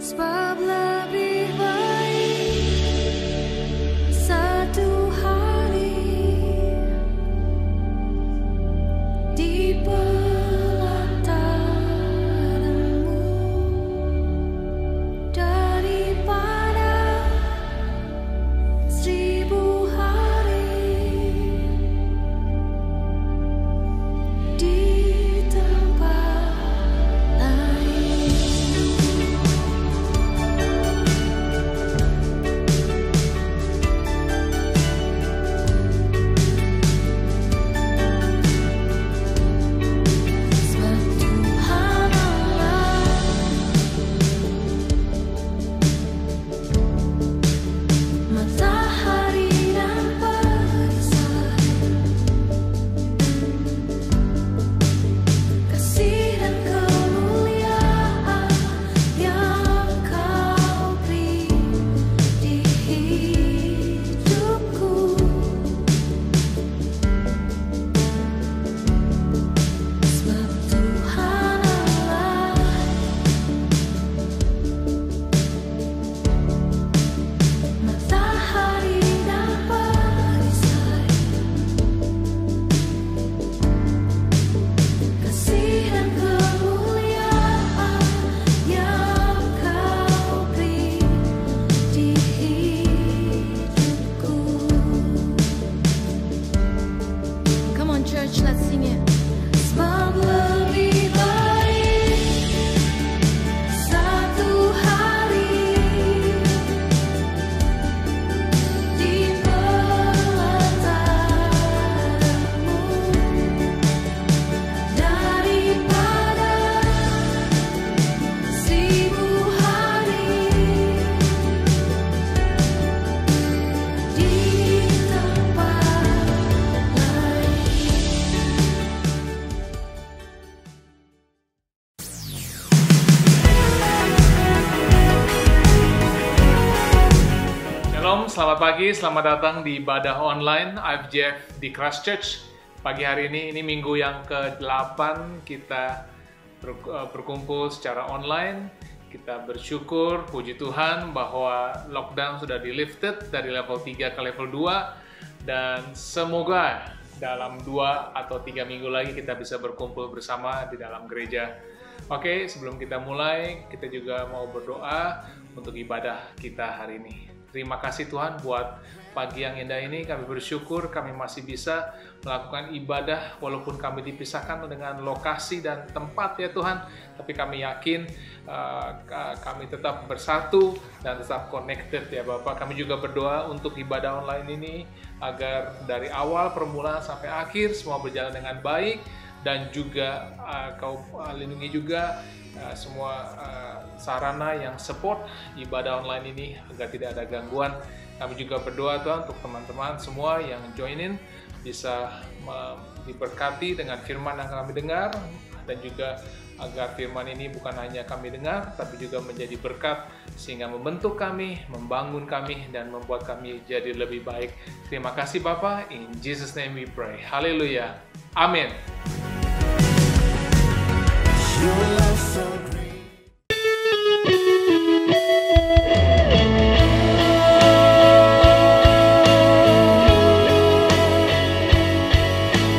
Sebab lebih baik satu hari di pelataranmu daripada 1000 hari di tempat lain. Sebab Tuhan Allah matahari dan perisai, kasih dan kemuliaan yang Kau beri di hidupku. Sebab Tuhan Allah matahari dan perisai, kasih dan kemuliaan yang Kau beri di hidupku. Come on church, let's sing it. Sebab lebih baik satu hari di pelataranmu daripada 1000 hari di tempat lain. Shalom, selamat pagi, selamat datang di Ibadah Online IFJF di Christchurch. Pagi hari ini minggu yang ke-8 kita berkumpul secara online. Kita bersyukur, puji Tuhan bahwa lockdown sudah di-lifted dari level 3 ke level 2. Dan semoga dalam 2 atau 3 minggu lagi kita bisa berkumpul bersama di dalam gereja. Oke, sebelum kita mulai, kita juga mau berdoa untuk ibadah kita hari ini. Terima kasih Tuhan buat pagi yang indah ini. Kami bersyukur kami masih bisa melakukan ibadah walaupun kami dipisahkan dengan lokasi dan tempat ya Tuhan. Tapi kami yakin kami tetap bersatu dan tetap connected ya Bapak. Kami juga berdoa untuk ibadah online ini agar dari awal permulaan sampai akhir semua berjalan dengan baik. Dan juga Kau lindungi juga semua sarana yang support ibadah online ini agar tidak ada gangguan. Kami juga berdoa Tuhan untuk teman-teman semua yang join in bisa diberkati dengan firman yang kami dengar, dan juga agar firman ini bukan hanya kami dengar tapi juga menjadi berkat sehingga membentuk kami, membangun kami, dan membuat kami jadi lebih baik. Terima kasih Bapa, in Jesus name we pray. Haleluya. Amin. Your love so great.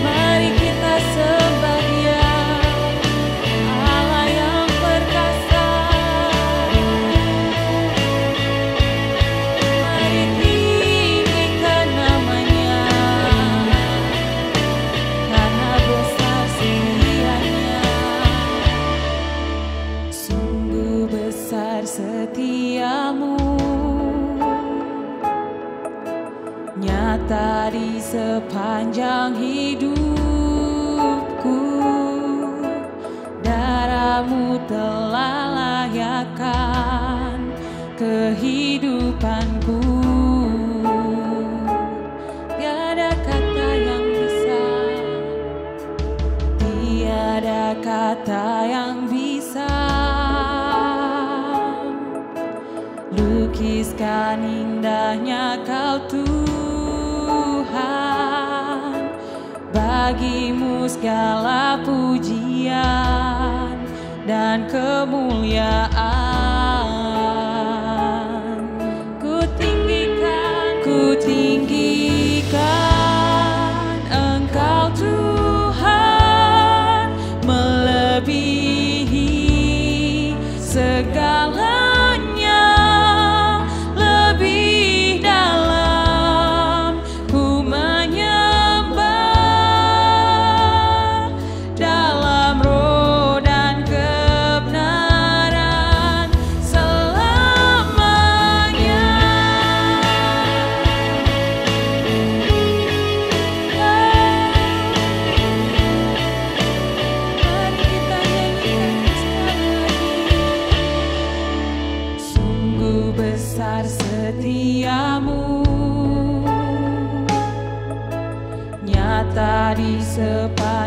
Mari kita sembah Dia, Allah yang perkasa. Mari tinggikan namanya, karena besar setianya. Sungguh besar setiamu, nyata di sepanjang hidupku. Darahmu telah layakkan kehidupanku. Tiada kata yang bisa, tiada kata yang bisa lukiskan indahnya Kau Tuhan. Bagimu segala pujian dan kemuliaan.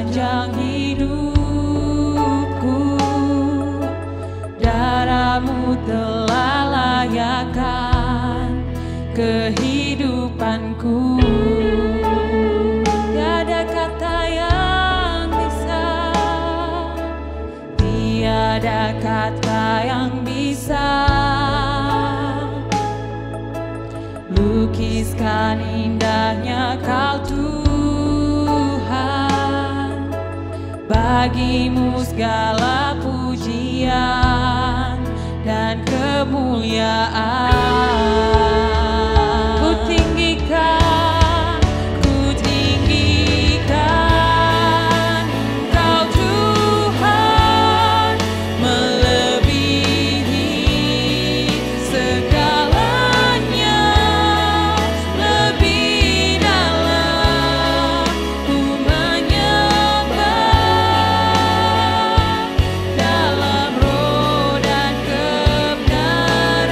sepanjang hidupku. Darahmu telah layakkan kehidupanku. Tiada kata yang bisa, tiada kata yang bisa lukiskan indahnya Kau Tuhan. Bagimu segala pujian dan kemuliaan. Ku tinggikan Engkau Tuhan, melebihi segalanya. Lebih dalam ku menyembah, dalam roh dan kebenaran.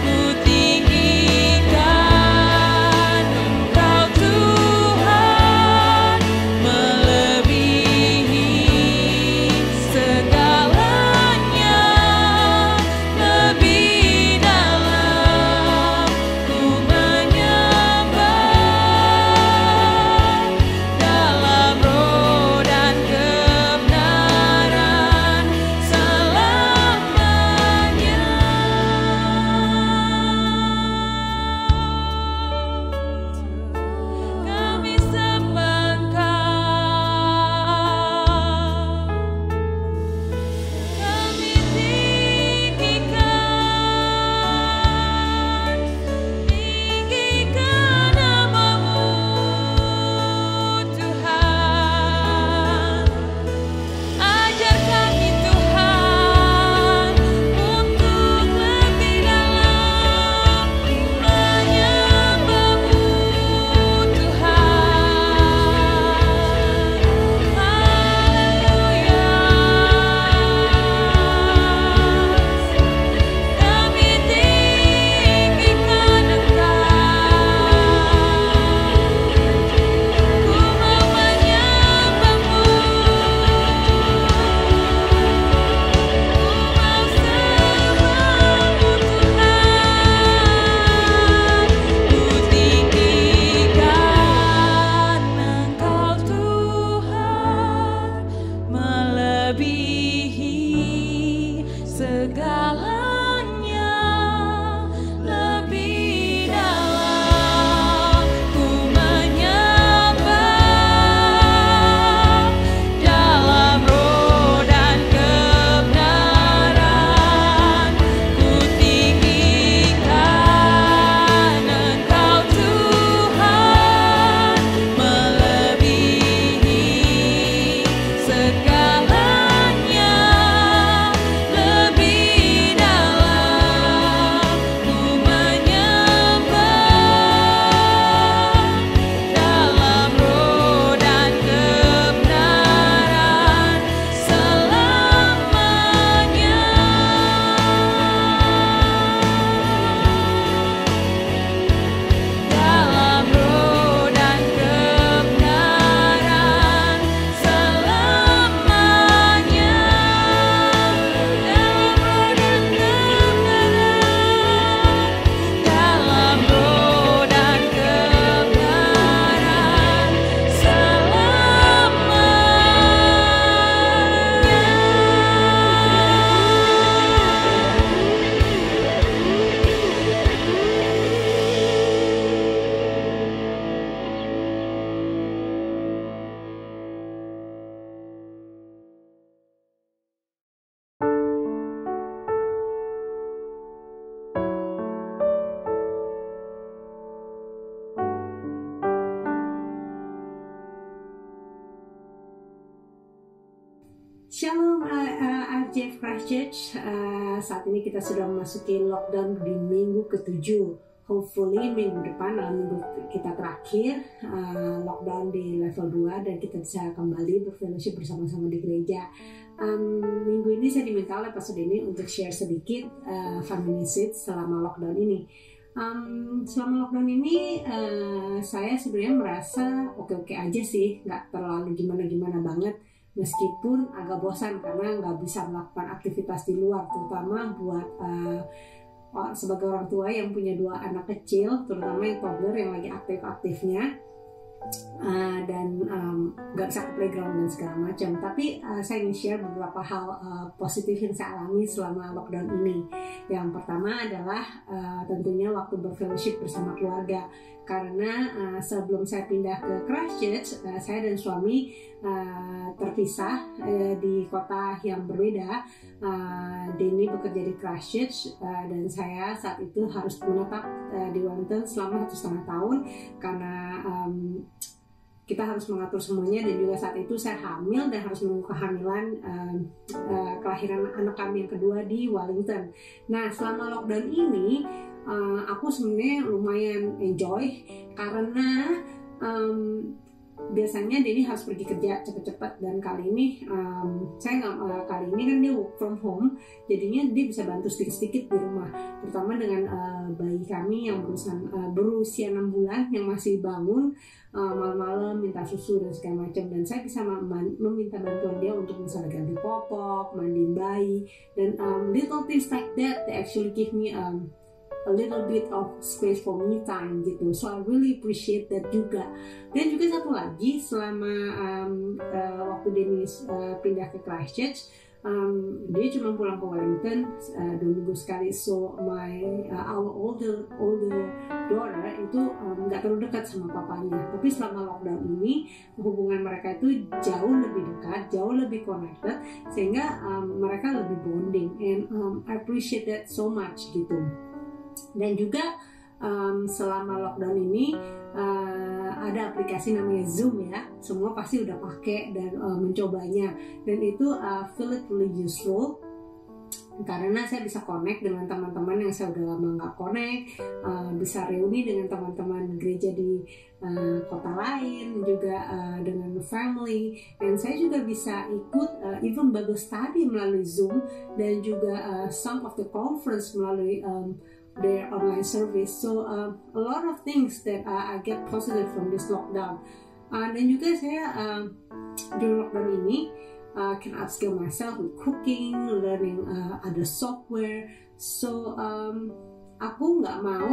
Ku tinggikan Engkau Tuhan, melebihi segalanya. Lebih dalam ku menyembah, dalam roh dan kebenaran selamanya. Kami sembah Engkau, kami tinggikan namamu Tuhan. Ajar kami Tuhan untuk lebih dalam menyembah-Mu Tuhan. Haleluya. Kami tinggikan Engkau, ku mau menyembah-Mu, ku mau sembah-Mu Tuhan. Ku tinggikan Engkau Tuhan, melebihi segalanya. Lebih dalam ku menyembah, dalam roh dan kebenaran. Ku tinggikan Engkau Tuhan, melebihi segalanya. Lebih dalam ku menyembah, dalam roh dan kebenaran selamanya. Dalam roh dan kebenaran selamanya. Dalam roh dan kebenaran Shalom, IFJF Christchurch. Saat ini kita sudah memasuki lockdown di minggu ke-7. Hopefully minggu depan adalah minggu kita terakhir lockdown di level 2 dan kita bisa kembali berfellowship bersama-sama di gereja. Minggu ini saya diminta oleh Pastor Denny untuk share sedikit family seeds selama lockdown ini. Selama lockdown ini saya sebenarnya merasa oke-oke aja sih, nggak terlalu gimana-gimana banget, meskipun agak bosan karena nggak bisa melakukan aktivitas di luar, terutama buat sebagai orang tua yang punya 2 anak kecil, terutama yang toddler yang lagi aktif-aktifnya. Dan nggak bisa ke playground dan segala macam. Tapi saya ingin share beberapa hal positif yang saya alami selama lockdown ini. Yang pertama adalah tentunya waktu berfellowship bersama keluarga. Karena sebelum saya pindah ke Christchurch, saya dan suami terpisah di kota yang berbeda. Denny bekerja di Christchurch dan saya saat itu harus menetap di Wellington selama 1,5 tahun karena kita harus mengatur semuanya, dan juga saat itu saya hamil dan harus menunggu kehamilan kelahiran anak kami yang kedua di Wellington. Nah, selama lockdown ini aku sebenarnya lumayan enjoy karena biasanya Denny harus pergi kerja cepet-cepet, dan kali ini saya nggak, kali ini kan dia work from home, jadinya dia bisa bantu sedikit-sedikit di rumah, terutama dengan bayi kami yang berusia 6 bulan yang masih bangun malam-malam minta susu dan segala macam, dan saya bisa meminta bantuan dia untuk misalnya ganti popok, mandiin bayi, dan little things like that actually give me a little bit of space for me time gitu. So I really appreciate that juga. Dan juga satu lagi, selama waktu Dennis pindah ke Christchurch, dia cuma pulang ke Wellington 2 minggu sekali. So our older daughter itu nggak terlalu dekat sama papanya. Tapi selama lockdown ini hubungan mereka itu jauh lebih dekat, jauh lebih connected, sehingga mereka lebih bonding. And I appreciate that so much gitu. Dan juga selama lockdown ini ada aplikasi namanya Zoom ya, semua pasti udah pakai dan mencobanya, dan itu feel it really useful karena saya bisa connect dengan teman-teman yang saya udah lama nggak connect, bisa reuni dengan teman-teman gereja di kota lain, juga dengan family, dan saya juga bisa ikut even Bible study melalui Zoom, dan juga some of the conference melalui their online service. So a lot of things that I get positive from this lockdown. Dan juga saya di lockdown ini can upskill myself with cooking, learning other software. So aku nggak mau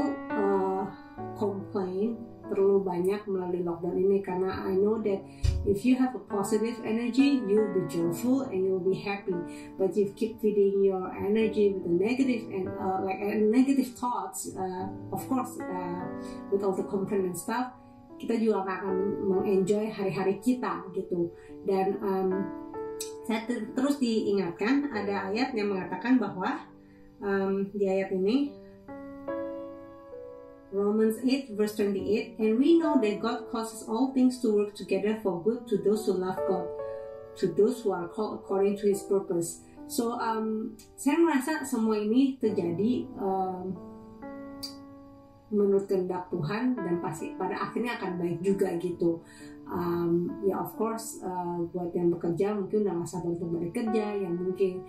complain terlalu banyak melalui lockdown ini, karena I know that if you have a positive energy, you'll be joyful and you'll be happy. But if you keep feeding your energy with the negative and negative thoughts, of course, with all the complaint and stuff, kita juga nggak akan mengenjoy hari-hari kita gitu. Dan saya terus diingatkan ada ayat yang mengatakan bahwa di ayat ini Romans 8 verse 28, and we know that God causes all things to work together for good to those who love God, to those who are called according to His purpose. So saya merasa semua ini terjadi menurut kehendak Tuhan, dan pasti pada akhirnya akan baik juga gitu. Ya of course buat yang bekerja mungkin udah gak sabar untuk balik kerja, yang mungkin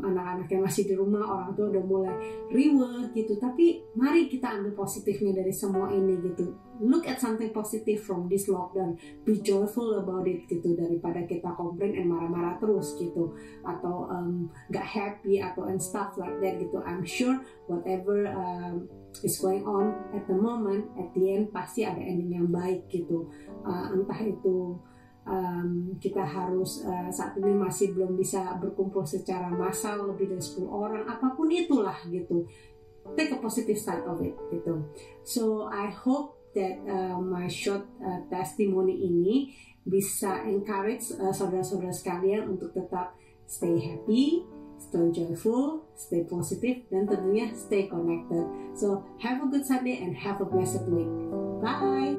anak-anaknya masih di rumah, orang tua udah mulai reward gitu. Tapi mari kita ambil positifnya dari semua ini gitu. Look at something positive from this lockdown, be joyful about it gitu, daripada kita komplain and marah-marah terus gitu, atau gak happy atau and stuff like that gitu. I'm sure whatever is going on at the moment, at the end pasti ada ending yang baik gitu. Entah itu kita harus saat ini masih belum bisa berkumpul secara massal lebih dari 10 orang, apapun itulah gitu, take a positive side of it gitu. So I hope that my short testimony ini bisa encourage saudara-saudara sekalian untuk tetap stay happy, stay joyful, stay positive, dan tentunya stay connected. So have a good Sunday and have a blessed week. Bye.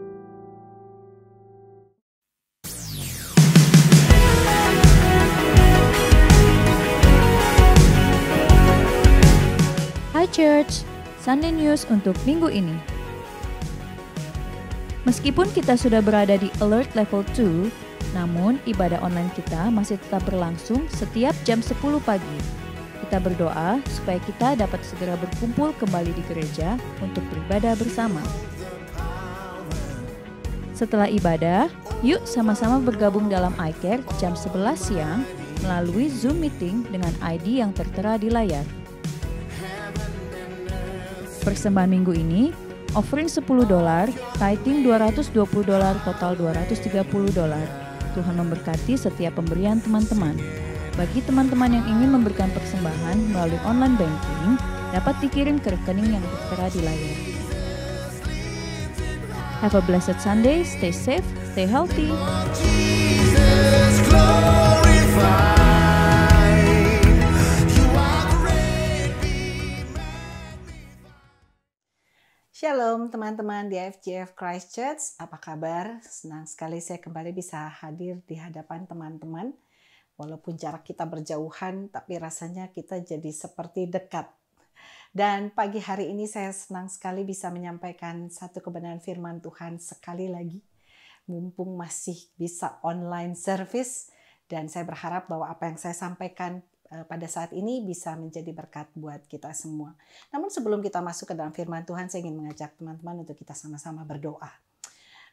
Hi Church, Sunday News untuk minggu ini. Meskipun kita sudah berada di Alert Level 2, namun ibadah online kita masih tetap berlangsung setiap jam 10 pagi. Kita kita berdoa supaya kita dapat segera berkumpul kembali di gereja untuk beribadah bersama. Setelah ibadah, yuk sama-sama bergabung dalam iCare jam 11 siang melalui Zoom meeting dengan ID yang tertera di layar. Persembahan minggu ini, offering $10, tithing $220, total $230. Tuhan memberkati setiap pemberian teman-teman. Bagi teman-teman yang ingin memberikan persembahan melalui online banking, dapat dikirim ke rekening yang tertera di layar. Have a blessed Sunday, stay safe, stay healthy. Jesus glorified. You are great. Shalom teman-teman di FGF Christchurch, apa kabar? Senang sekali saya kembali bisa hadir di hadapan teman-teman. Walaupun jarak kita berjauhan, tapi rasanya kita jadi seperti dekat. Dan pagi hari ini saya senang sekali bisa menyampaikan satu kebenaran firman Tuhan sekali lagi. Mumpung masih bisa online service, dan saya berharap bahwa apa yang saya sampaikan pada saat ini bisa menjadi berkat buat kita semua. Namun sebelum kita masuk ke dalam firman Tuhan, saya ingin mengajak teman-teman untuk kita sama-sama berdoa.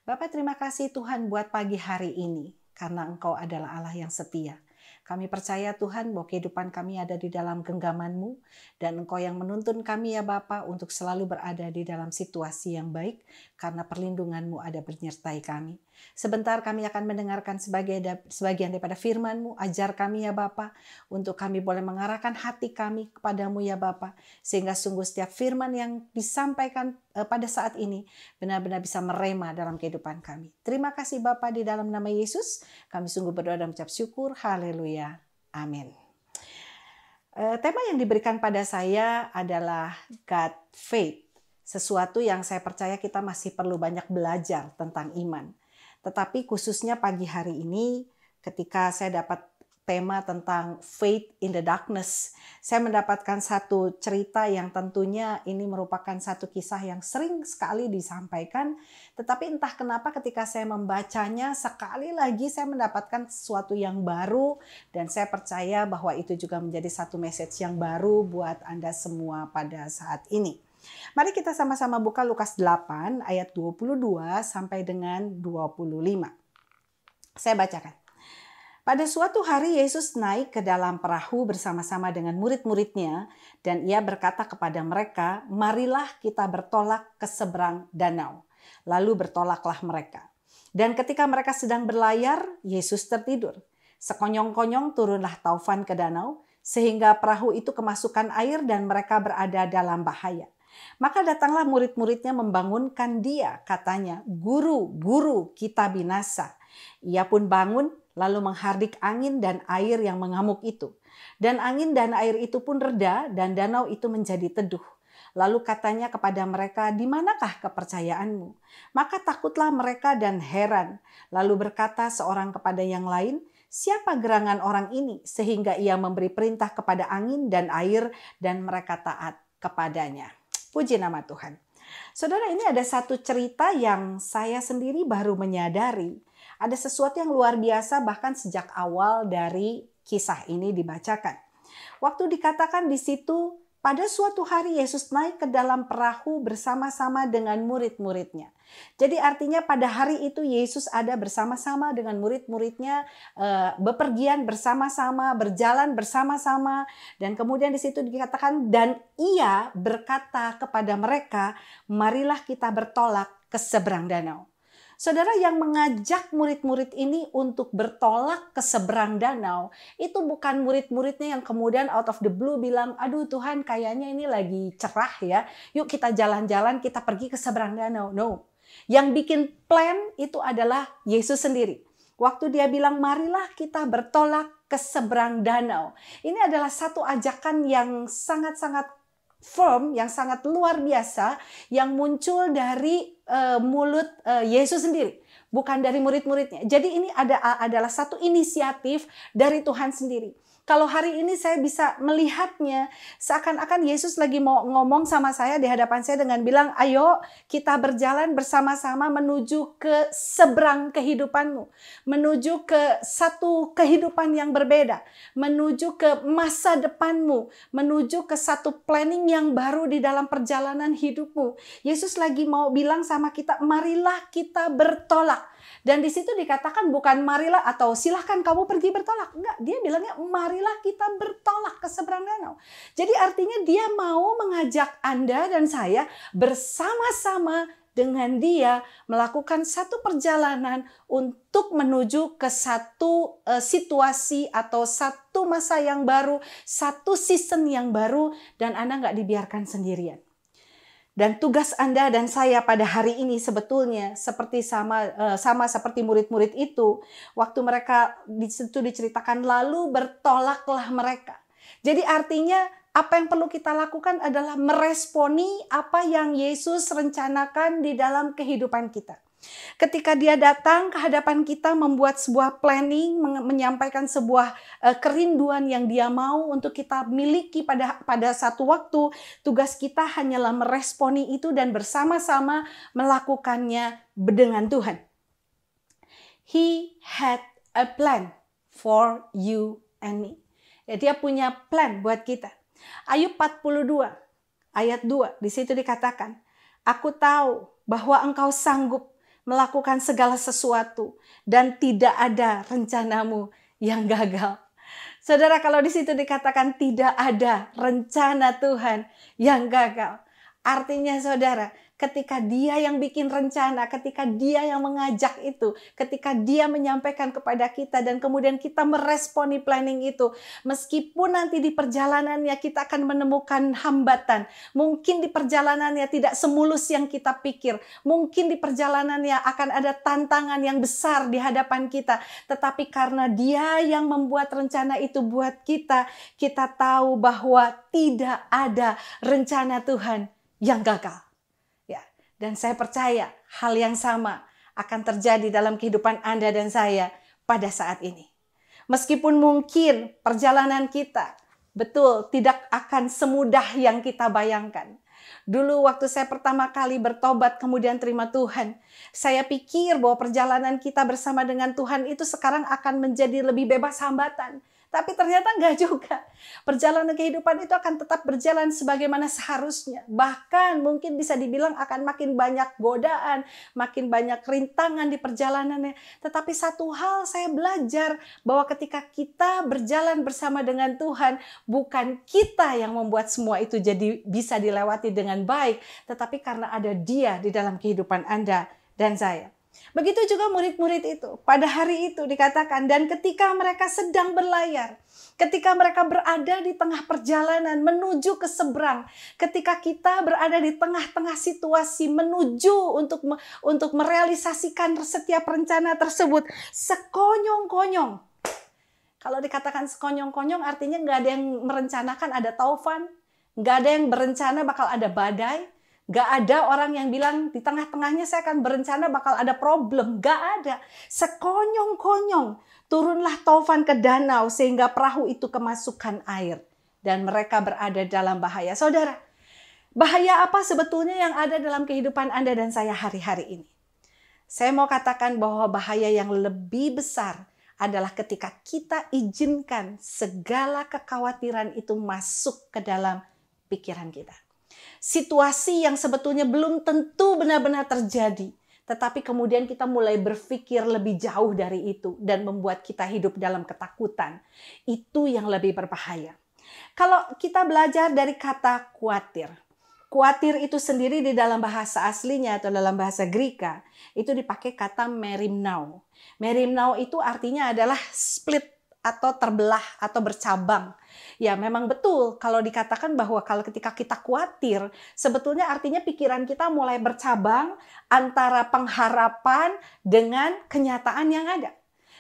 Bapak, terima kasih Tuhan buat pagi hari ini, karena Engkau adalah Allah yang setia. Kami percaya Tuhan bahwa kehidupan kami ada di dalam genggaman-Mu, dan Engkau yang menuntun kami ya Bapa untuk selalu berada di dalam situasi yang baik, karena perlindungan-Mu ada menyertai kami. Sebentar kami akan mendengarkan sebagian daripada firman-Mu. Ajar kami ya Bapa, untuk kami boleh mengarahkan hati kami kepadamu ya Bapa, sehingga sungguh setiap firman yang disampaikan pada saat ini benar-benar bisa merema dalam kehidupan kami. Terima kasih Bapa, di dalam nama Yesus kami sungguh berdoa dan mengucap syukur. Haleluya. Amin. Tema yang diberikan pada saya adalah God Faith. Sesuatu yang saya percaya kita masih perlu banyak belajar tentang iman. Tetapi khususnya pagi hari ini ketika saya dapat tema tentang faith in the darkness, saya mendapatkan satu cerita yang tentunya ini merupakan satu kisah yang sering sekali disampaikan, tetapi entah kenapa ketika saya membacanya sekali lagi saya mendapatkan sesuatu yang baru, dan saya percaya bahwa itu juga menjadi satu message yang baru buat Anda semua pada saat ini. Mari kita sama-sama buka Lukas 8 ayat 22 sampai dengan 25. Saya bacakan. Pada suatu hari Yesus naik ke dalam perahu bersama-sama dengan murid-muridnya, dan ia berkata kepada mereka, "Marilah kita bertolak ke seberang danau." Lalu bertolaklah mereka. Dan ketika mereka sedang berlayar, Yesus tertidur. Sekonyong-konyong turunlah taufan ke danau, sehingga perahu itu kemasukan air dan mereka berada dalam bahaya. Maka datanglah murid-muridnya membangunkan dia, katanya, "Guru, guru, kita binasa." Ia pun bangun, lalu menghardik angin dan air yang mengamuk itu. Dan angin dan air itu pun reda, dan danau itu menjadi teduh. Lalu katanya kepada mereka, "Di manakah kepercayaanmu?" Maka takutlah mereka dan heran. Lalu berkata seorang kepada yang lain, "Siapa gerangan orang ini, sehingga ia memberi perintah kepada angin dan air, dan mereka taat kepadanya." Puji nama Tuhan. Saudara, ini ada satu cerita yang saya sendiri baru menyadari. Ada sesuatu yang luar biasa bahkan sejak awal dari kisah ini dibacakan. Waktu dikatakan di situ, pada suatu hari Yesus naik ke dalam perahu bersama-sama dengan murid-muridnya. Jadi artinya pada hari itu Yesus ada bersama-sama dengan murid-muridnya, bepergian bersama-sama, berjalan bersama-sama, dan kemudian di situ dikatakan, dan ia berkata kepada mereka, "Marilah kita bertolak ke seberang danau." Saudara, yang mengajak murid-murid ini untuk bertolak ke seberang danau, itu bukan murid-muridnya yang kemudian out of the blue bilang, "Aduh Tuhan, kayaknya ini lagi cerah ya, yuk kita jalan-jalan, kita pergi ke seberang danau." No, yang bikin plan itu adalah Yesus sendiri. Waktu dia bilang, "Marilah kita bertolak ke seberang danau." Ini adalah satu ajakan yang sangat-sangat firm, yang sangat luar biasa, yang muncul dari mulut Yesus sendiri, bukan dari murid-muridnya. Jadi ini adalah satu inisiatif dari Tuhan sendiri. Kalau hari ini saya bisa melihatnya, seakan-akan Yesus lagi mau ngomong sama saya di hadapan saya dengan bilang, ayo kita berjalan bersama-sama menuju ke seberang kehidupanmu. Menuju ke satu kehidupan yang berbeda. Menuju ke masa depanmu. Menuju ke satu planning yang baru di dalam perjalanan hidupmu. Yesus lagi mau bilang sama kita, marilah kita bertolak. Dan di situ dikatakan bukan marilah atau silahkan kamu pergi bertolak. Enggak, dia bilangnya marilah kita bertolak ke seberang danau. Jadi artinya dia mau mengajak Anda dan saya bersama-sama dengan dia melakukan satu perjalanan untuk menuju ke satu situasi atau satu masa yang baru, satu season yang baru, dan Anda nggak dibiarkan sendirian. Dan tugas Anda dan saya pada hari ini sebetulnya seperti sama seperti murid-murid itu. Waktu mereka di situ diceritakan, lalu bertolaklah mereka. Jadi artinya apa yang perlu kita lakukan adalah meresponi apa yang Yesus rencanakan di dalam kehidupan kita. Ketika dia datang ke hadapan kita membuat sebuah planning, menyampaikan sebuah kerinduan yang dia mau untuk kita miliki pada satu waktu, tugas kita hanyalah meresponi itu dan bersama-sama melakukannya dengan Tuhan. He had a plan for you and me. Ya, dia punya plan buat kita. Ayub 42 ayat 2 di situ dikatakan, aku tahu bahwa engkau sanggup melakukan segala sesuatu dan tidak ada rencanamu yang gagal. Saudara, kalau di situ dikatakan tidak ada rencana Tuhan yang gagal, artinya saudara, ketika dia yang bikin rencana, ketika dia yang mengajak itu, ketika dia menyampaikan kepada kita dan kemudian kita meresponi planning itu, meskipun nanti di perjalanannya kita akan menemukan hambatan, mungkin di perjalanannya tidak semulus yang kita pikir, mungkin di perjalanannya akan ada tantangan yang besar di hadapan kita, tetapi karena dia yang membuat rencana itu buat kita, kita tahu bahwa tidak ada rencana Tuhan yang gagal. Dan saya percaya hal yang sama akan terjadi dalam kehidupan Anda dan saya pada saat ini. Meskipun mungkin perjalanan kita betul tidak akan semudah yang kita bayangkan. Dulu waktu saya pertama kali bertobat kemudian terima Tuhan, saya pikir bahwa perjalanan kita bersama dengan Tuhan itu sekarang akan menjadi lebih bebas hambatan. Tapi ternyata enggak juga. Perjalanan kehidupan itu akan tetap berjalan sebagaimana seharusnya. Bahkan mungkin bisa dibilang akan makin banyak godaan, makin banyak rintangan di perjalanannya. Tetapi satu hal saya belajar bahwa ketika kita berjalan bersama dengan Tuhan, bukan kita yang membuat semua itu jadi bisa dilewati dengan baik, tetapi karena ada Dia di dalam kehidupan Anda dan saya. Begitu juga murid-murid itu. Pada hari itu dikatakan, dan ketika mereka sedang berlayar, ketika mereka berada di tengah perjalanan menuju ke seberang, ketika kita berada di tengah-tengah situasi menuju untuk merealisasikan setiap rencana tersebut, sekonyong-konyong. Kalau dikatakan sekonyong-konyong artinya nggak ada yang merencanakan ada taufan, nggak ada yang berencana bakal ada badai, gak ada orang yang bilang di tengah-tengahnya saya akan berencana bakal ada problem. Gak ada. Sekonyong-konyong turunlah taufan ke danau sehingga perahu itu kemasukan air. Dan mereka berada dalam bahaya. Saudara, bahaya apa sebetulnya yang ada dalam kehidupan Anda dan saya hari-hari ini? Saya mau katakan bahwa bahaya yang lebih besar adalah ketika kita izinkan segala kekhawatiran itu masuk ke dalam pikiran kita. Situasi yang sebetulnya belum tentu benar-benar terjadi. Tetapi kemudian kita mulai berpikir lebih jauh dari itu. Dan membuat kita hidup dalam ketakutan. Itu yang lebih berbahaya. Kalau kita belajar dari kata khawatir. Khawatir itu sendiri di dalam bahasa aslinya atau dalam bahasa Greka. Itu dipakai kata merimnao. Merimnao itu artinya adalah split atau terbelah atau bercabang. Ya memang betul kalau dikatakan bahwa kalau ketika kita khawatir, sebetulnya artinya pikiran kita mulai bercabang antara pengharapan dengan kenyataan yang ada.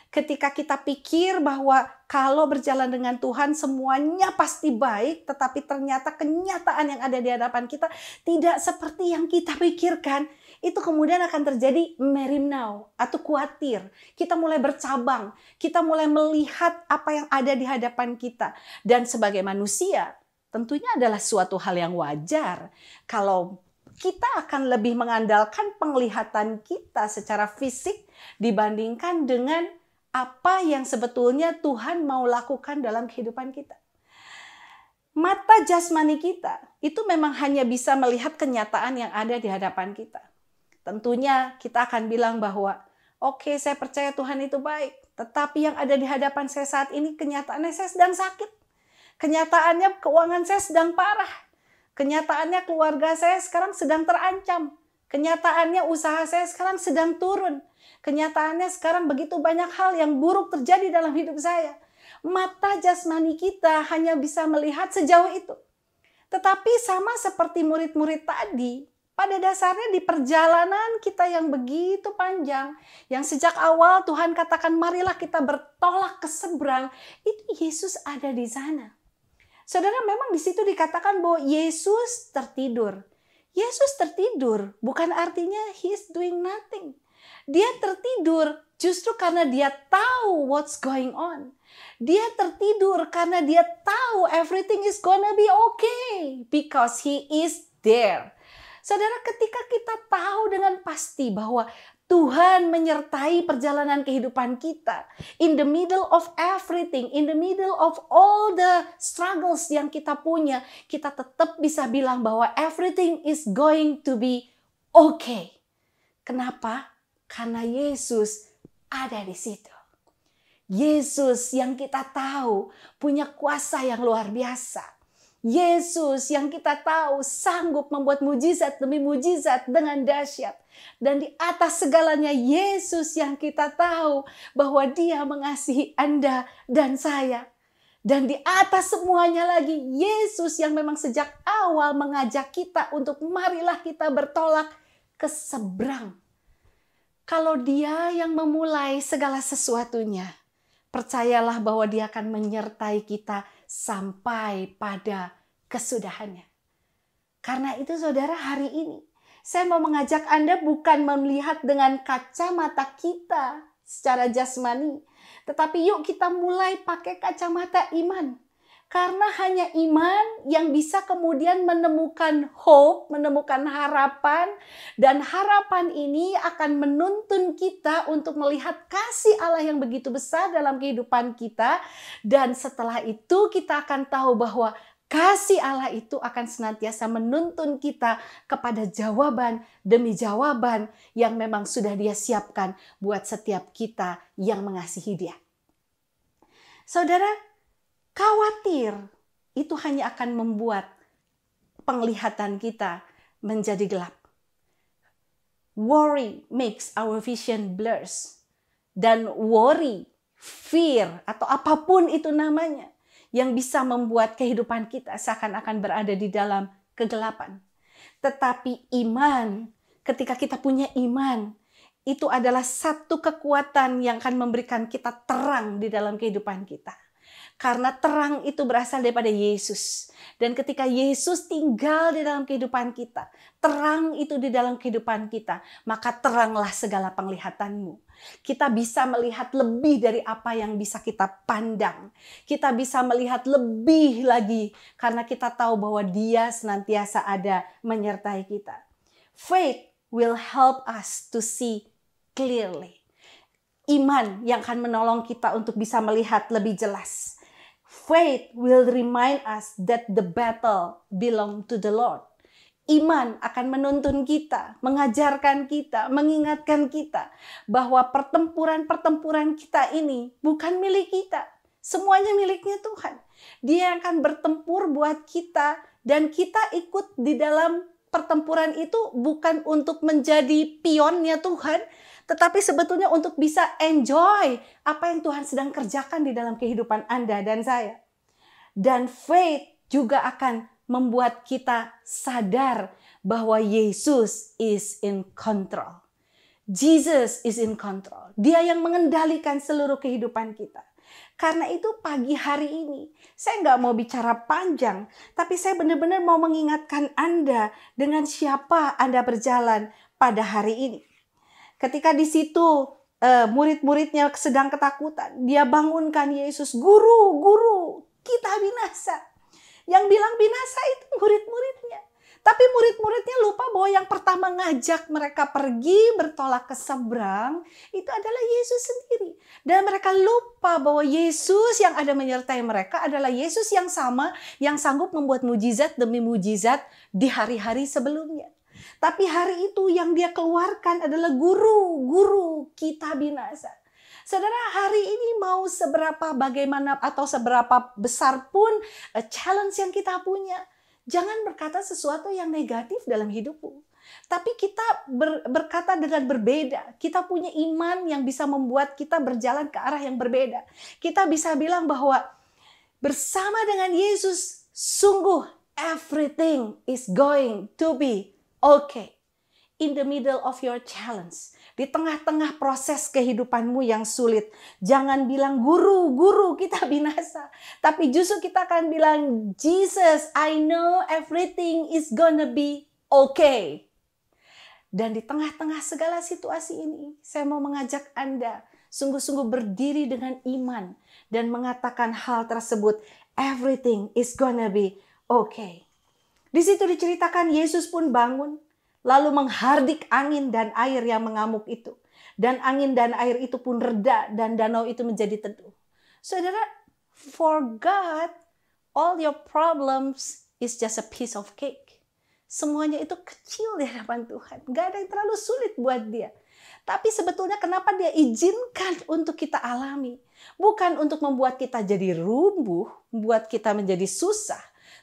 Ketika kita pikir bahwa kalau berjalan dengan Tuhan semuanya pasti baik, tetapi ternyata kenyataan yang ada di hadapan kita tidak seperti yang kita pikirkan, itu kemudian akan terjadi merimnau atau khawatir. Kita mulai bercabang, kita mulai melihat apa yang ada di hadapan kita. Dan sebagai manusia, tentunya adalah suatu hal yang wajar kalau kita akan lebih mengandalkan penglihatan kita secara fisik dibandingkan dengan apa yang sebetulnya Tuhan mau lakukan dalam kehidupan kita. Mata jasmani kita itu memang hanya bisa melihat kenyataan yang ada di hadapan kita. Tentunya kita akan bilang bahwa oke, saya percaya Tuhan itu baik, tetapi yang ada di hadapan saya saat ini kenyataannya saya sedang sakit. Kenyataannya keuangan saya sedang parah. Kenyataannya keluarga saya sekarang sedang terancam. Kenyataannya usaha saya sekarang sedang turun. Kenyataannya sekarang begitu banyak hal yang buruk terjadi dalam hidup saya. Mata jasmani kita hanya bisa melihat sejauh itu. Tetapi sama seperti murid-murid tadi, pada dasarnya di perjalanan kita yang begitu panjang, yang sejak awal Tuhan katakan marilah kita bertolak ke seberang, itu Yesus ada di sana. Saudara, memang di situ dikatakan bahwa Yesus tertidur. Yesus tertidur bukan artinya he is doing nothing. Dia tertidur justru karena dia tahu what's going on. Dia tertidur karena dia tahu everything is gonna be okay because he is there. Saudara, ketika kita tahu dengan pasti bahwa Tuhan menyertai perjalanan kehidupan kita. In the middle of everything, in the middle of all the struggles yang kita punya, kita tetap bisa bilang bahwa everything is going to be okay. Kenapa? Karena Yesus ada di situ. Yesus yang kita tahu punya kuasa yang luar biasa. Yesus yang kita tahu sanggup membuat mujizat demi mujizat dengan dahsyat. Dan di atas segalanya Yesus yang kita tahu bahwa Dia mengasihi Anda dan saya. Dan di atas semuanya lagi Yesus yang memang sejak awal mengajak kita untuk marilah kita bertolak ke seberang. Kalau Dia yang memulai segala sesuatunya, percayalah bahwa Dia akan menyertai kita sampai pada kesudahannya. Karena itu saudara, hari ini saya mau mengajak Anda bukan melihat dengan kacamata kita secara jasmani. Tetapi yuk kita mulai pakai kacamata iman. Karena hanya iman yang bisa kemudian menemukan hope, menemukan harapan. Dan harapan ini akan menuntun kita untuk melihat kasih Allah yang begitu besar dalam kehidupan kita. Dan setelah itu kita akan tahu bahwa kasih Allah itu akan senantiasa menuntun kita kepada jawaban demi jawaban yang memang sudah Dia siapkan buat setiap kita yang mengasihi Dia. Saudara, khawatir itu hanya akan membuat penglihatan kita menjadi gelap. Worry makes our vision blurs. Dan worry, fear, atau apapun itu namanya, yang bisa membuat kehidupan kita seakan-akan berada di dalam kegelapan. Tetapi iman, ketika kita punya iman, itu adalah satu kekuatan yang akan memberikan kita terang di dalam kehidupan kita. Karena terang itu berasal daripada Yesus. Dan ketika Yesus tinggal di dalam kehidupan kita, terang itu di dalam kehidupan kita, maka teranglah segala penglihatanmu. Kita bisa melihat lebih dari apa yang bisa kita pandang. Kita bisa melihat lebih lagi karena kita tahu bahwa Dia senantiasa ada menyertai kita. Faith will help us to see clearly. Iman yang akan menolong kita untuk bisa melihat lebih jelas. Faith will remind us that the battle belong to the Lord. Iman akan menuntun kita, mengajarkan kita, mengingatkan kita bahwa pertempuran-pertempuran kita ini bukan milik kita. Semuanya miliknya Tuhan. Dia akan bertempur buat kita dan kita ikut di dalam pertempuran itu bukan untuk menjadi pionnya Tuhan, tetapi sebetulnya untuk bisa enjoy apa yang Tuhan sedang kerjakan di dalam kehidupan Anda dan saya. Dan faith juga akan membuat kita sadar bahwa Yesus is in control. Jesus is in control. Dia yang mengendalikan seluruh kehidupan kita. Karena itu pagi hari ini, saya nggak mau bicara panjang, tapi saya benar-benar mau mengingatkan Anda dengan siapa Anda berjalan pada hari ini. Ketika di situ murid-muridnya sedang ketakutan, dia bangunkan Yesus, "Guru, guru, kita binasa." Yang bilang binasa itu murid-muridnya. Tapi murid-muridnya lupa bahwa yang pertama ngajak mereka pergi bertolak ke seberang itu adalah Yesus sendiri. Dan mereka lupa bahwa Yesus yang ada menyertai mereka adalah Yesus yang sama yang sanggup membuat mujizat demi mujizat di hari-hari sebelumnya. Tapi hari itu yang dia keluarkan adalah guru, guru, kita binasa. Saudara, hari ini mau seberapa bagaimana atau seberapa besar pun challenge yang kita punya, jangan berkata sesuatu yang negatif dalam hidupmu. Tapi kita berkata dengan berbeda. Kita punya iman yang bisa membuat kita berjalan ke arah yang berbeda. Kita bisa bilang bahwa bersama dengan Yesus, sungguh everything is going to be okay. In the middle of your challenge. Di tengah-tengah proses kehidupanmu yang sulit. Jangan bilang, "Guru, guru, kita binasa." Tapi justru kita akan bilang, "Jesus, I know everything is gonna be okay." Dan di tengah-tengah segala situasi ini, saya mau mengajak Anda sungguh-sungguh berdiri dengan iman dan mengatakan hal tersebut, everything is gonna be okay. Di situ diceritakan Yesus pun bangun, lalu menghardik angin dan air yang mengamuk itu. Dan angin dan air itu pun reda dan danau itu menjadi teduh. Saudara, for God, all your problems is just a piece of cake. Semuanya itu kecil di hadapan Tuhan. Gak ada yang terlalu sulit buat dia. Tapi sebetulnya kenapa dia izinkan untuk kita alami? Bukan untuk membuat kita jadi rumbuh, membuat kita menjadi susah.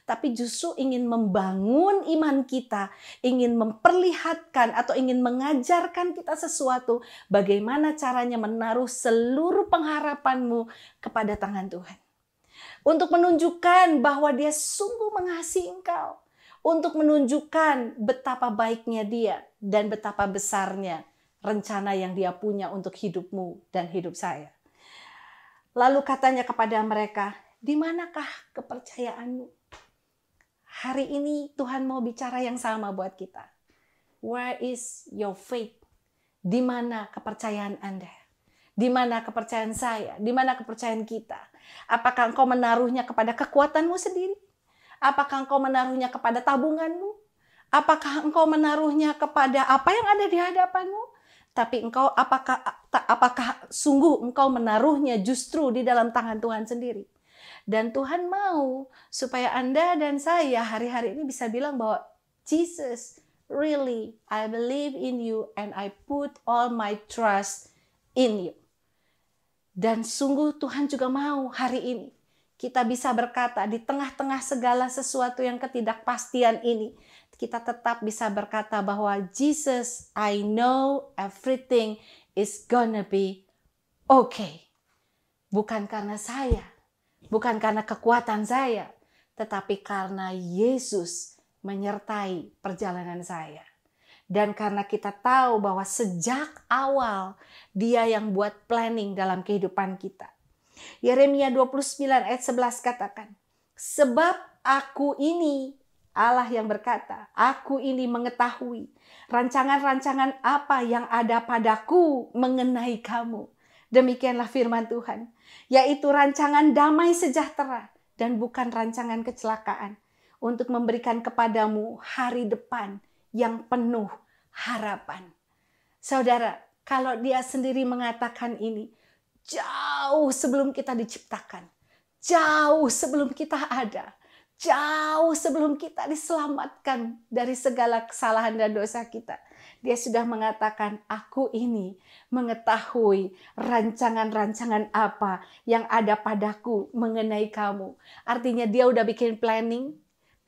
Tapi justru ingin membangun iman kita, ingin memperlihatkan atau ingin mengajarkan kita sesuatu, bagaimana caranya menaruh seluruh pengharapanmu kepada tangan Tuhan. Untuk menunjukkan bahwa dia sungguh mengasihi engkau, untuk menunjukkan betapa baiknya dia dan betapa besarnya rencana yang dia punya untuk hidupmu dan hidup saya. Lalu katanya kepada mereka, "Di manakah kepercayaanmu?" Hari ini Tuhan mau bicara yang sama buat kita. Where is your faith? Di mana kepercayaan Anda? Di mana kepercayaan saya? Di mana kepercayaan kita? Apakah engkau menaruhnya kepada kekuatanmu sendiri? Apakah engkau menaruhnya kepada tabunganmu? Apakah engkau menaruhnya kepada apa yang ada di hadapanmu? Tapi apakah sungguh engkau menaruhnya justru di dalam tangan Tuhan sendiri? Dan Tuhan mau supaya Anda dan saya hari-hari ini bisa bilang bahwa Jesus, really, I believe in you and I put all my trust in you. Dan sungguh Tuhan juga mau hari ini kita bisa berkata di tengah-tengah segala sesuatu yang ketidakpastian ini, kita tetap bisa berkata bahwa Jesus, I know everything is gonna be okay. Bukan karena saya, bukan karena kekuatan saya, tetapi karena Yesus menyertai perjalanan saya. Dan karena kita tahu bahwa sejak awal Dia yang buat planning dalam kehidupan kita. Yeremia 29 ayat 11 katakan, "Sebab aku ini," Allah yang berkata, "aku ini mengetahui rancangan-rancangan apa yang ada padaku mengenai kamu." Demikianlah firman Tuhan, yaitu rancangan damai sejahtera dan bukan rancangan kecelakaan, untuk memberikan kepadamu hari depan yang penuh harapan. Saudara, kalau Dia sendiri mengatakan ini, jauh sebelum kita diciptakan, jauh sebelum kita ada, jauh sebelum kita diselamatkan dari segala kesalahan dan dosa kita, Dia sudah mengatakan, "Aku ini mengetahui rancangan-rancangan apa yang ada padaku mengenai kamu." Artinya Dia udah bikin planning.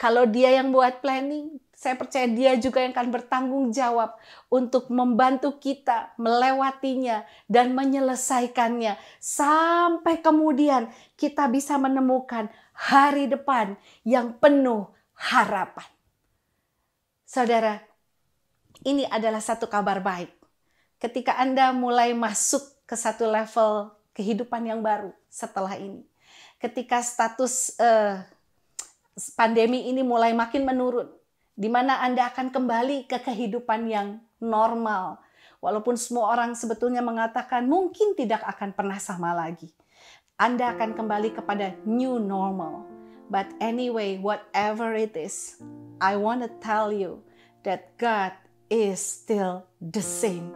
Kalau Dia yang buat planning, saya percaya Dia juga yang akan bertanggung jawab untuk membantu kita melewatinya dan menyelesaikannya. Sampai kemudian kita bisa menemukan hari depan yang penuh harapan. Saudara, ini adalah satu kabar baik. Ketika Anda mulai masuk ke satu level kehidupan yang baru setelah ini. Ketika status pandemi ini mulai makin menurun. Di mana Anda akan kembali ke kehidupan yang normal. Walaupun semua orang sebetulnya mengatakan mungkin tidak akan pernah sama lagi. Anda akan kembali kepada new normal. But anyway, whatever it is, I want to tell you that God is still the same.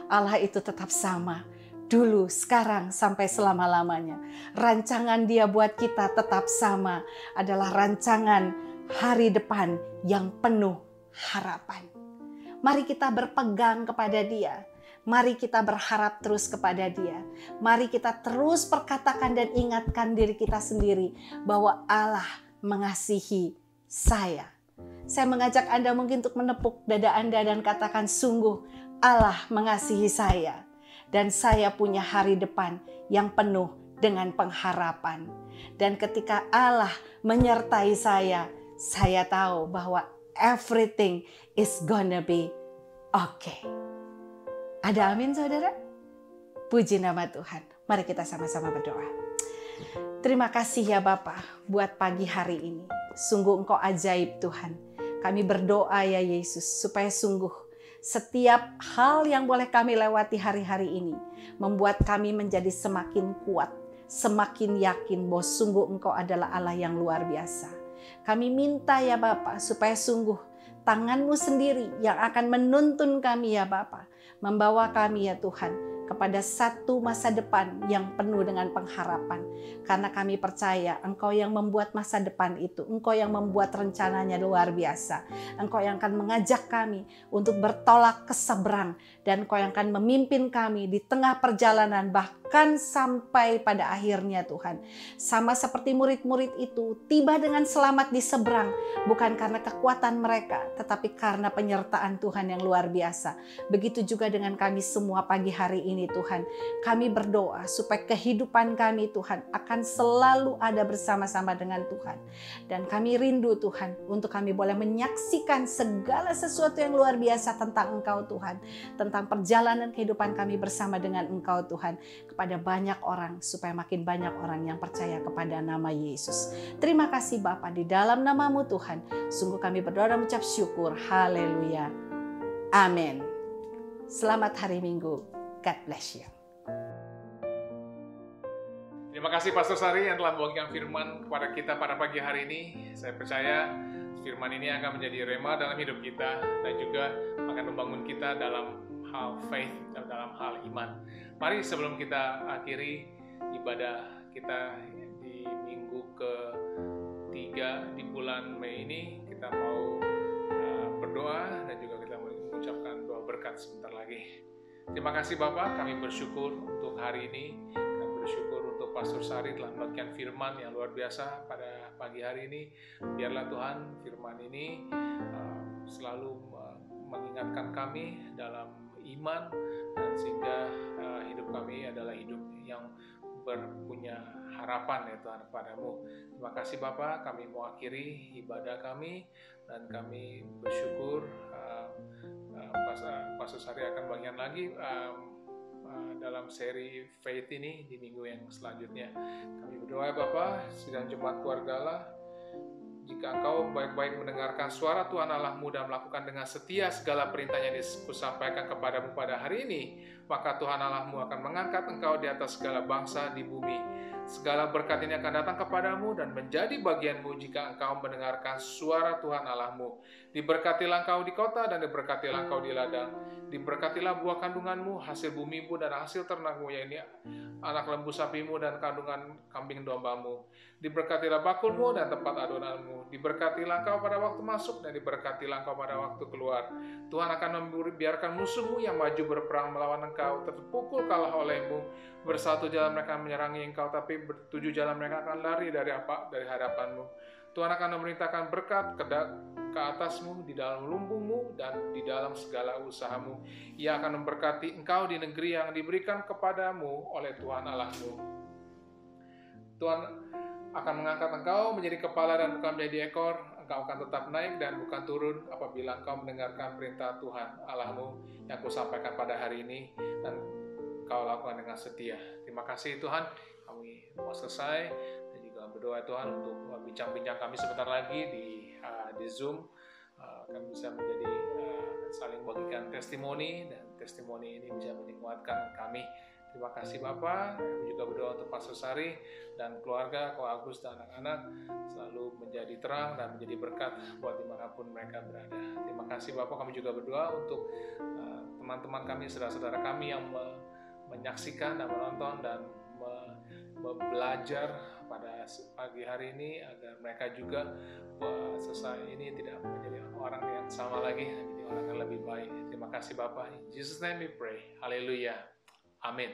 Allah itu tetap sama. Dulu, sekarang, sampai selama-lamanya. Rancangan Dia buat kita tetap sama. Adalah rancangan hari depan yang penuh harapan. Mari kita berpegang kepada Dia. Mari kita berharap terus kepada Dia. Mari kita terus perkatakan dan ingatkan diri kita sendiri bahwa Allah mengasihi saya. Saya mengajak Anda mungkin untuk menepuk dada Anda dan katakan, sungguh Allah mengasihi saya. Dan saya punya hari depan yang penuh dengan pengharapan. Dan ketika Allah menyertai saya tahu bahwa everything is gonna be okay. Ada amin saudara? Puji nama Tuhan. Mari kita sama-sama berdoa. Terima kasih ya Bapa buat pagi hari ini. Sungguh Engkau ajaib Tuhan. Kami berdoa ya Yesus supaya sungguh setiap hal yang boleh kami lewati hari-hari ini membuat kami menjadi semakin kuat, semakin yakin bahwa sungguh Engkau adalah Allah yang luar biasa. Kami minta ya Bapa supaya sungguh tangan-Mu sendiri yang akan menuntun kami ya Bapa, membawa kami ya Tuhan kepada satu masa depan yang penuh dengan pengharapan. Karena kami percaya Engkau yang membuat masa depan itu. Engkau yang membuat rencananya luar biasa. Engkau yang akan mengajak kami untuk bertolak ke seberang. Dan Engkau yang akan memimpin kami di tengah perjalanan bahkan sampai pada akhirnya Tuhan. Sama seperti murid-murid itu tiba dengan selamat di seberang. Bukan karena kekuatan mereka, tetapi karena penyertaan Tuhan yang luar biasa. Begitu juga dengan kami semua pagi hari ini Tuhan. Kami berdoa supaya kehidupan kami Tuhan akan selalu ada bersama-sama dengan Tuhan. Dan kami rindu Tuhan untuk kami boleh menyaksikan segala sesuatu yang luar biasa tentang Engkau Tuhan. Tentang perjalanan kehidupan kami bersama dengan Engkau Tuhan. Kepada banyak orang supaya makin banyak orang yang percaya kepada nama Yesus. Terima kasih Bapa di dalam nama-Mu Tuhan. Sungguh kami berdoa dan mengucap syukur. Haleluya. Amin. Selamat hari Minggu. God bless you. Terima kasih Pastor Sari yang telah membagikan firman kepada kita pada pagi hari ini. Saya percaya firman ini akan menjadi rema dalam hidup kita dan juga akan membangun kita dalam hal faith, dalam hal iman. Mari sebelum kita akhiri ibadah kita di minggu ke-3 di bulan Mei ini, kita mau berdoa dan juga kita mau mengucapkan doa berkat sebentar lagi. Terima kasih Bapak, kami bersyukur untuk hari ini. Kami bersyukur untuk Pastor Sari telah membagikan firman yang luar biasa pada pagi hari ini. Biarlah Tuhan firman ini selalu mengingatkan kami dalam iman dan sehingga hidup kami adalah hidup yang punya harapan ya Tuhan kepadamu. Terima kasih Bapak, kami mau akhiri ibadah kami dan kami bersyukur Pastor Sari akan bagian lagi dalam seri Faith ini di minggu yang selanjutnya. Kami berdoa Bapak, sidang jemaat keluarga Allah, jika Engkau baik-baik mendengarkan suara Tuhan Allah-Mu dan melakukan dengan setia segala perintahnya yang disampaikan kepadamu pada hari ini, maka Tuhan Allah-Mu akan mengangkat Engkau di atas segala bangsa di bumi. Segala berkat ini akan datang kepadamu dan menjadi bagianmu jika engkau mendengarkan suara Tuhan Allah-Mu. Diberkatilah engkau di kota dan diberkatilah engkau di ladang. Diberkatilah buah kandunganmu, hasil bumimu dan hasil ternakmu, yaitu anak lembu sapimu dan kandungan kambing dombamu. Diberkatilah bakulmu dan tempat adonanmu. Diberkatilah engkau pada waktu masuk dan diberkatilah engkau pada waktu keluar. Tuhan akan membiarkan musuhmu yang maju berperang melawan engkau terpukul kalah olehmu. Bersatu jalan mereka menyerangi engkau, tapi bertujuh jalan mereka akan lari dari hadapanmu. Tuhan akan memerintahkan berkat ke atasmu, di dalam lumbungmu, dan di dalam segala usahamu. Ia akan memberkati engkau di negeri yang diberikan kepadamu oleh Tuhan Allahmu. Tuhan akan mengangkat engkau menjadi kepala dan bukan menjadi ekor. Engkau akan tetap naik dan bukan turun apabila engkau mendengarkan perintah Tuhan Allahmu yang kusampaikan pada hari ini dan Kau lakukan dengan setia. Terima kasih Tuhan, kami mau selesai dan juga berdoa Tuhan untuk bincang-bincang kami sebentar lagi di Zoom. Kami bisa menjadi saling bagikan testimoni, dan testimoni ini bisa menguatkan kami. Terima kasih Bapak. Kami juga berdoa untuk Pastor Sari dan keluarga, Ko Agus dan anak-anak selalu menjadi terang dan menjadi berkat buat dimanapun mereka berada. Terima kasih Bapak. Kami juga berdoa untuk teman-teman kami, saudara-saudara kami yang menyaksikan dan menonton dan belajar pada pagi hari ini, agar mereka juga selesai ini tidak menjadi orang yang sama lagi, menjadi orang yang lebih baik. Terima kasih Bapak. In Jesus' name we pray. Haleluya. Amin.